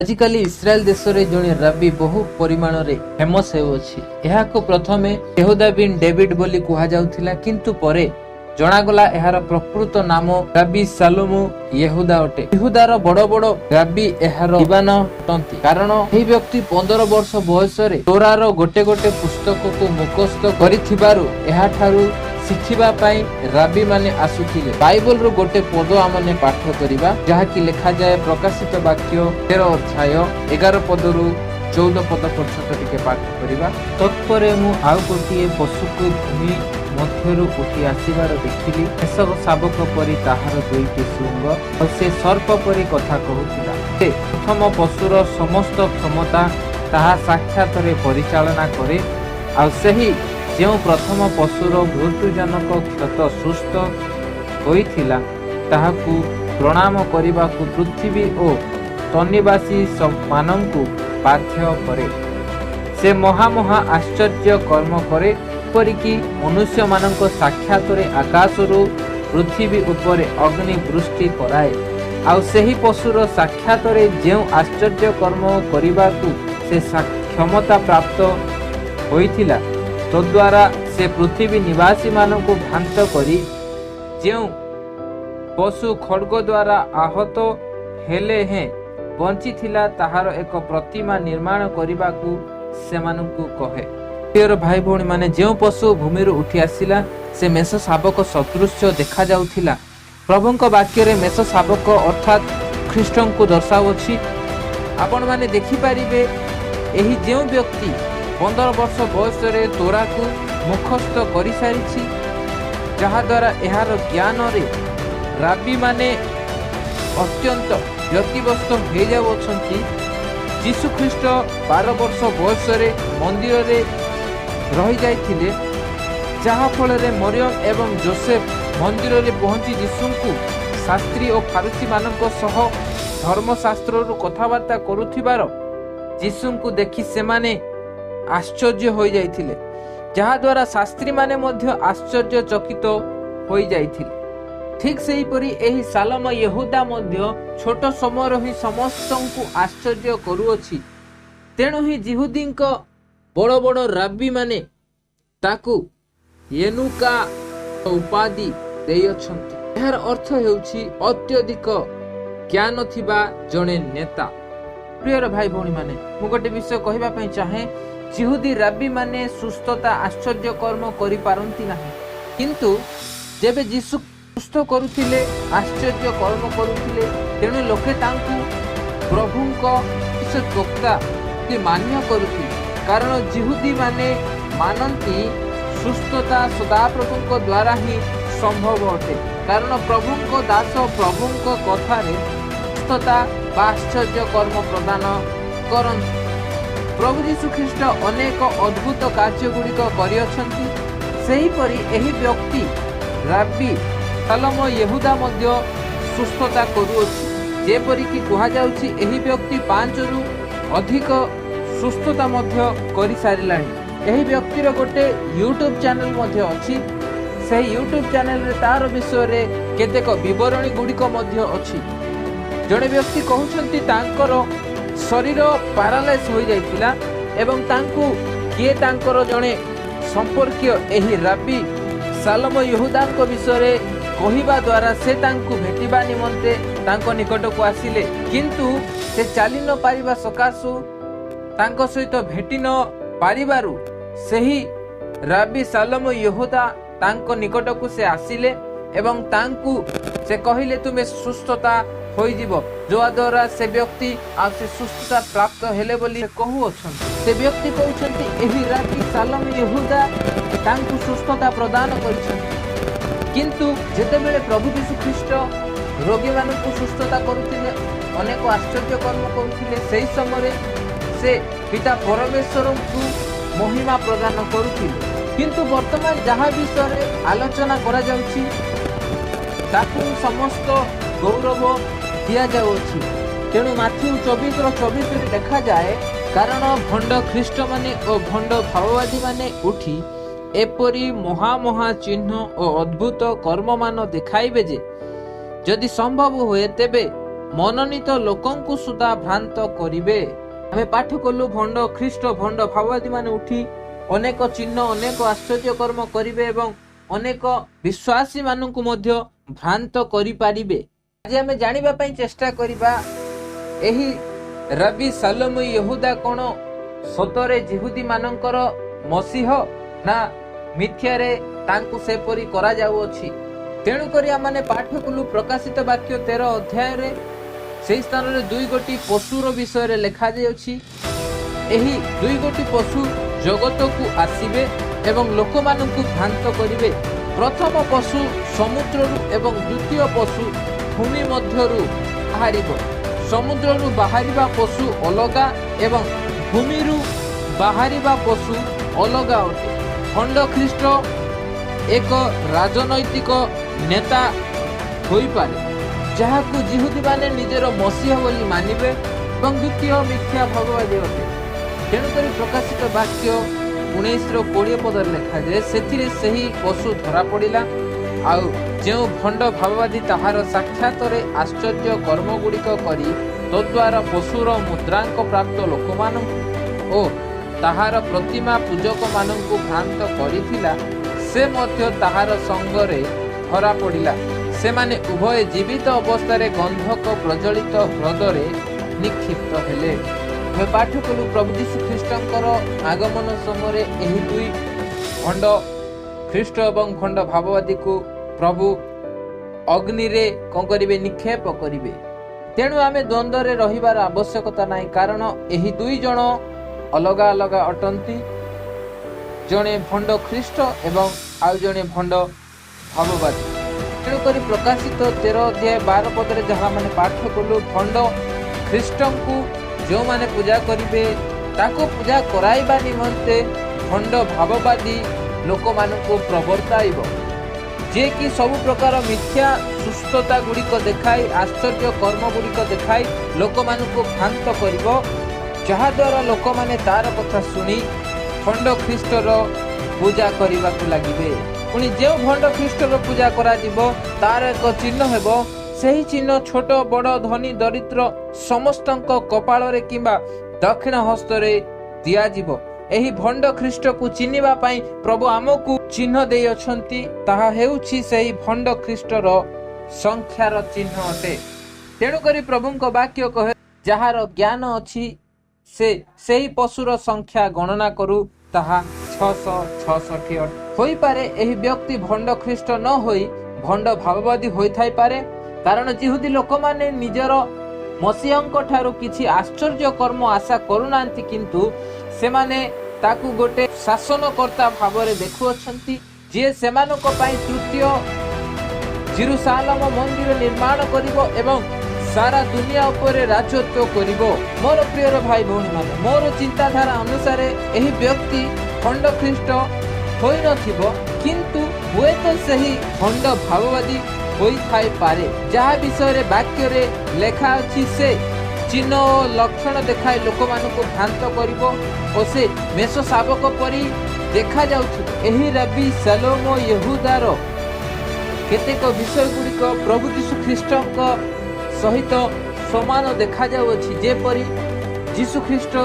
आजिकल इस्राएल देश रे जणे रबी बहु परिमाण रे फेमस हेउछि। एहाको प्रथमे यहूदा बिन डेविड बोली कुहा जाउथिला, किंतु परे जणागला एहार प्रकृत नाम रबी सालोमो यहूदा अटे। यहूदार बड़ बड़ रबी एहार दीवान अटंती, कारण एही व्यक्ति 15 वर्ष बयस रे तोरार गोटे गोटे पुस्तक को मुखस्थ करिथिबारु एहाठारु शिखिबा पाई रबी माने आसुथिले। बाइबल रो गोटे पद आमने पाठ करिबा, जहा कि लिखा जाय प्रकाशित वाक्य 13 अध्याय 11 पदरु 14 पद पर्यंत टिके पाठ करिबा। तत्परे मु आउ गोटिए पशुको भूमि मध्यरु उठी आसीबार देखिली। एसब शाबक परि ताहार दुईटी शृंग और से सर्प परि कथा कहूथिला। से प्रथम पशुर समस्त क्षमता ताहा साक्षात रे परिचालना करे, आ सेही जो प्रथम पशुर मृत्युजनक क्षत सुस्थ होइथिला ताहाकु प्रणाम करिबाकु पृथ्वी और तनिवासी मानंकु बाध्य करे। से महा महा आश्चर्य कर्म करे, परिकी मनुष्य मानक साक्षात रे आकाशरु पृथ्वी उपरे अग्नि वृष्टि कराए। आउ सेही पशुर साक्षात रे जेउ आश्चर्य कर्म करिबाकु से क्षमता प्राप्त होइथिला, तद्वारा से पृथ्वी निवासी मानक भ्रांत करी जेउ पशु खड्ग द्वारा आहत हेले हैं बंची थिला ताहार एक प्रतिमा निर्माण करिबाकु सेमानकु कहे। प्रिय भाई भौणी माने, जेउ पशु भूमि रो उठी आसिला से मेष शाबक सदृश देखा जाउथिला। प्रभुंक वाक्य रे मेष शाबक अर्थात ख्रीष्टन को दर्शाउछि। आपण माने देखि परिबे एही जेउ व्यक्ति 15 वर्ष बयस रे तोरा को मुखस्थ करि सारिछि, जहा द्वारा एहार ज्ञान रे राबी माने अत्यंत व्यतिव्यस्त हो जाउछंती। यीशु ख्रीष्ट 12 वर्ष बयस रे मंदिर रे रहि जाइथिले, जहा फल रे मरियम एवं जोसेफ मंदिर रे पहुंची यीशु को शास्त्री और फारिसी मानक सह धर्मशास्त्र रु कथावार्ता करुथिबार यीशु को देखि सेमाने आश्चर्य हो जाइथिले, जहा द्वारा शास्त्री माने मध्य आश्चर्य चकित हो जाइथिले। ठीक सेही परी एही सालम यहूदा मध्य छोट समय ही समस्त को आश्चर्य करूअछि। तेणु ही जिहुदींक बड़ बड़ राबी माने ताकू येनुका उपाधि देइछन्ति। एहार अर्थ हेउछि अत्यधिक ज्ञान थिबा जणे नेता। प्रिय भाई भौणी माने, मु गोटे विषय कहबा पई चाहे। जिहुदी राबी माने सुस्थता आश्चर्य कर्म करि पारंती नाही, किंतु जेबे यीशु सुस्थ करुथिले आश्चर्य कर्म करुथिले, तेणु लोके तांकु प्रभुंक वक्ता के मान्य करुथिले। कारण जिहुदी माने मानंती सुस्थता सदाप्रभुंक द्वारा ही संभव अटे। कारण प्रभुंक दास प्रभुंक कथारे सुस्थता बा आश्चर्य कर्म प्रदान करंती। प्रभु यीशु ख्रीष्ट अनेक अद्भुत कार्य गुड़िक करियछंती। सेही परी एही व्यक्ति राबी सालम यहूदा मध्य सुस्थता करूअछि। जेपरि कि कुहा जाउछि एही व्यक्ति 5 रु अधिक सुस्थता मध्य करि सारिलाणी। एही व्यक्तिर गोटे यूट्यूब चैनल मध्य अछि। सेही यूट्यूब चैनल रे तार विषय रे केतेक विवरणी गुड़िक मध्य अछि। जणे व्यक्ति कहउछंती तांकर शरीर पैरालाइज हो जाइतिला एवं तांकु किए तांकर जणे संपर्कीय एही राबी सालम यहूदांक विषय रे कहिबा द्वारा से तांकु भेटिबा निमंते तांको निकट को आसिले, किंतु से चाली न पारिबा सकासु तांको सहित भेटि न पारिबारु सेही राबी सालम यहूदा तांको निकट को से आसिले एवं तांकु से कहिले तुमे सुस्थता होई जीवो, जो द्वारा से व्यक्ति आ से सुस्थता प्राप्त हेले बोली कहू अछंती। से व्यक्ति कहउछंती एही राबी सालम यहूदा तांकु सुस्थता प्रदान करिछंती। किंतु जेतेबेले प्रभु यीशु ख्रीष्ट रोगी मानकु सुस्थता करुथिले, अनेक आश्चर्य कर्म करुथिले, सेही समय से पिता परमेश्वरଙ୍କୁ महिमा प्रदान करुथिले। किंतु वर्तमान जहा विषय आलोचना करा जाउछि ताकु समस्त गौरव दिया जाउछि। तेणु माथ्यू 24:24 रे देखा जाए, कारण भंड ख्रीष्ट माने और भंड भाववादी माने उठी एपरी महा महा चिन्ह और अद्भुत कर्म मान देखाइबे जे, जदि संभव हुए तेबे मनोनीत लोकंकु सुधा भ्रांत करिवे। आमे पाठ कलु भंड ख्रीष्ट भंड भाववादी माने उठी अनेक चिन्ह अनेक आश्चर्य कर्म करिवे एवं अनेक विश्वासी माननकु मध्य भ्रांत करि पारिबे। आज आमे जानिबा पई चेष्टा करिबा एही रबी सलोम यहूदा कोन सतरे जिहुदी मानकर मसीह ना मिथ्यारे तांकु सेपरी करा जाउ अछि। तेणु करी आमाने पाठ कलु प्रकाशित वाक्य 13 अध्याय रे सेही स्थान रे दुई गोटी पशुर विषय रे लिखा जाय अछि। एही दुई गोटी पशु जगत को आसीबे एवं लोक मानकु भ्रांत करिवे। प्रथम पशु समुद्ररु एवं द्वितीय पशु भूमि मध्यरु बाहरिबो। समुद्ररु बाहरिबा पशु अलगा एवं भूमिरु बाहरिबा पशु अलगा अटे। खंड ख्रीष्ट एक राजनैतिक नेता होई पारे जहाकु जिहुदी माने निजर मसीह बोली मानिबे एवं द्वितीय मिथ्या भगवादी अटे। तेणुकरी प्रकाशित वाक्य 19:20 पदर लिखा जाए सेथिरे सही पशु धरा पड़िला आउ जो भंड भाववादी ताहार साक्षात आश्चर्य कर्म गुड़िक करी तद्वारा पशुर मुद्रांक प्राप्त लोक मान ओ ताहार प्रतिमा पूजक मानंकु भ्रांत करिथिला से मध्य ताहार संगरे धरा पड़िला। से माने उभय जीवित अवस्था गंधक प्रज्वलित ह्रदरे निक्षिप्त हेले। मैं पाठ कलु प्रभु यीशु ख्रीष्टंकर आगमन समय एही दुई भंड ख्रीष्ट एवं भंड भाववादी को प्रभु अग्नि रे कौन करिवे निक्षेप करिवे। तेणु आमे द्वंद्व रे रहिबार आवश्यकता नाही कारण एही दुई जण अलगा अलगा अटंती। जणे भंड ख्रीष्ट एवं आउ जणे भंड भाववादी। तेणु करी प्रकाशित 13 अध्याय 12 पदरे जहा माने पाठ कलु भंड ख्रीष्टंकु जो माने पूजा करिवे ताको पूजा कराइबा निमंते भंड भाववादी लोक मानकु प्रवर्ताइब जे कि सब प्रकार मिथ्या सुस्थता गुड़िक देखाई आश्चर्य कर्म गुड़िक देखाई लोक मानकु भ्रांत करिवो जहा द्वारा लोक माने तार कथा सुनी भंड ख्रीष्टर पूजा करबाकु लागिबे। पुणी जे भंड ख्रीष्टर पूजा करा जिवो तार एक चिन्ह हेबो। सही चिन्ह छोट बड़ धनी दरिद्र समस्तंक कपाल रे किंबा दक्षिण हस्त रे दिया जिवो। एही भंड ख्रीष्ट को चिन्हिबा पई प्रभु आमकु चिन्ह देई अछंती ताहा हेउछि सेही भंड ख्रीष्टर संख्यार चिन्ह अटे। तेणु करी प्रभुंक वाक्य कहे जहार ज्ञान अछि से सेही पशुर संख्या गणना करू ताहा 666 होई पारे। एही व्यक्ति भंड ख्रीष्ट न होई भंड भाववादी होई थाई पारे कारण जिहुदी लोक माने निजर मसीहंक ठारू किछि आश्चर्य कर्म आशा करूनांती किंतु से माने ताकू गोटे शासनकर्ता भावरे देखु अछंती जे सेमानक पई तृतीय जेरुसालेम मंदिर निर्माण करिवो एवं सारा दुनिया उपरे राजत्व करिवो। मोर प्रिय भाई भौणी माने मोर चिंताधारा अनुसार एही व्यक्ति खंड ख्रीष्ट होई नथिबो किंतु हुए तो सही खंड भाववादी होई थाई पारे जहा विषय रे वाक्य रे लेखा अछि से चिन्ह और लक्षण देखाई लोक मानकु भ्रांत करिवो ओ से मेष शावक परी देखा जाउछि। एही रबी सलोम यहूदार केतेक विषय गुड़िक प्रभु यीशु ख्रीष्टक सहित समान देखा जाउछि। जेपरि यीशु ख्रीष्ट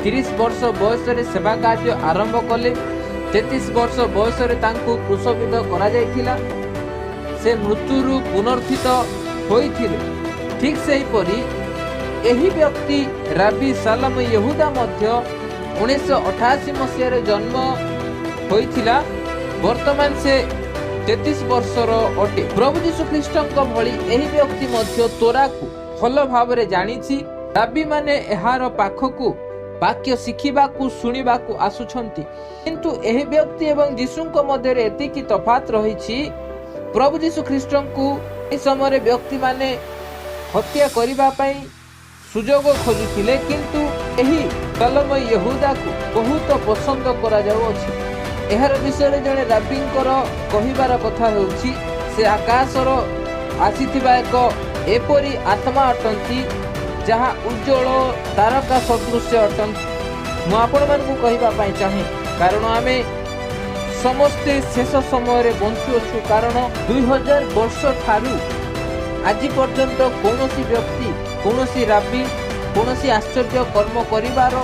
30 वर्ष बयस रे सेवा कार्य आरंभ कले 33 वर्ष बयस रे तांकु क्रूसबिद्ध करा जायतिला से मृत्युरु पुनर्थित होइथिले। ठीक सेही परी एही व्यक्ति रबी सलोम यहूदा मध्य 1988 मसीह रे जन्म होइथिला। वर्तमान से 33 वर्षर अटे। प्रभु यीशु ख्रीष्टक भली एही व्यक्ति मध्य तोरा को भल भावरे जानिछि। रबी माने एहार पाखकु वाक्य शिखिबाकु सुनिबाकु आसुछंती किंतु एही व्यक्ति एवं यीशुक मध्य रे एतिकी तफात रहिछि। प्रभु यीशु ख्रीष्टंकु ए समय व्यक्ति माने हत्या करिबा पई सुजोग खोजुथिले किंतु एही सलोम यहूदा को बहुत पसंद करा जाउ अछि। एहार विषय जने रबींकर कहिबार कथा होउछि से आकाशर आसीथिबा एक एपरी आत्मा अटंती जहा उज्जवल तारका सदृश अटंती। मु आपण मानकु कहिबा पई चाहे कारण आमे समस्ते शेष समय रे बंचुछु कारण 2000 वर्ष ठारू आज पर्यंत कौनसी व्यक्ति କୌଣସି ରାବି କୌଣସି ଆଶ୍ଚର୍ଯ୍ୟ କର୍ମ କରିବାର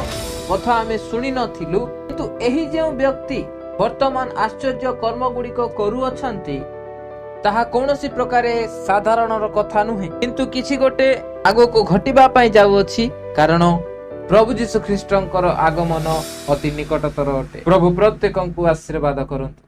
କଥା ଆମେ ଶୁଣି ନଥିଲୁ, କିନ୍ତୁ ଏହି ଯେଉଁ ବ୍ୟକ୍ତି ବର୍ତ୍ତମାନ ଆଶ୍ଚର୍ଯ୍ୟ କର୍ମ ଗୁଡ଼ିକ କରୁଅଛନ୍ତି ତାହା କୌଣସି ପ୍ରକାରେ ସାଧାରଣର କଥା ନୁହେଁ, କିନ୍ତୁ କିଛି ଗୋଟେ ଆଗକୁ ଘଟିବା ପାଇଁ ଯାଉଅଛି, କାରଣ ପ୍ରଭୁ ଯୀଶୁ ଖ୍ରୀଷ୍ଟଙ୍କର ଆଗମନ ଅତି ନିକଟତର ଅଟେ। ପ୍ରଭୁ ପ୍ରତ୍ୟେକଙ୍କୁ ଆଶୀର୍ବାଦ କରନ୍ତୁ।